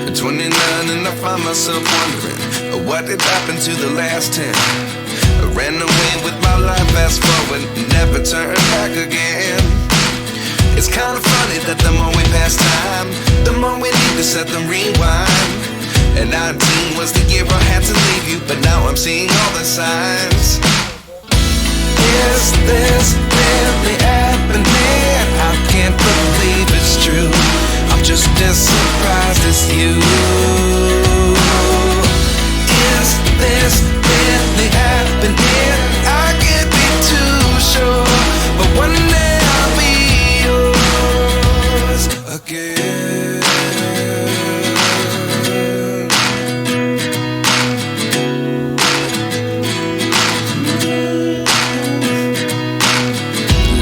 At 29 and I find myself wondering, what did happen to the last 10? I ran away with my life, fast forward, never turn back again. It's kind of funny that the more we pass time, the more we need to set them rewind. And 19 was the year I had to leave you, but now I'm seeing all the signs. Is this really happening? I can't believe it's true. I'm just as surprised as you. Is this really happening? I can't be too sure, but one day I'll be yours again.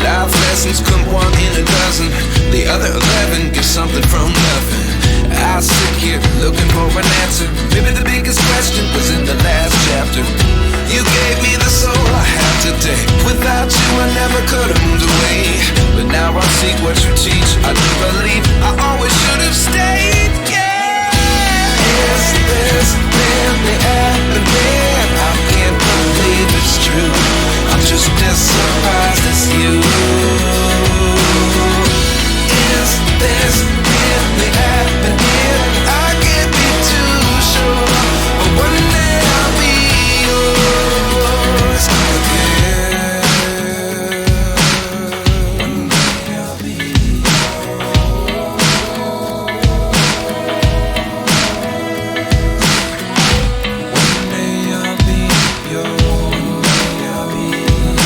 Life lessons come one in a dozen, the other 11 get something from nothing. I sit here looking for an answer. Maybe the biggest question was in the last chapter. You gave me the soul I have today. Without you I never could have moved away. But now I see what you teach. I do believe I always should have stayed. Yeah. Is this really happening? I can't believe it's true. I'm just as surprised as you. Is this really happening? I can't be too sure, but one day I'll be yours again. One day I'll be yours. One day I'll be yours. One day I'll be yours.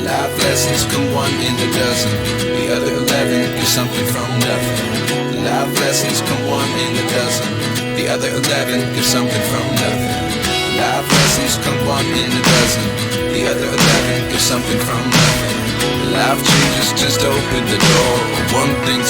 Life lessons come one in a dozen, the other 11 get something from nothing. Life lessons come one in a dozen, the other 11 get something from nothing. Life lessons come one in a dozen, the other 11 get something from nothing. Life changes just open the door, one thing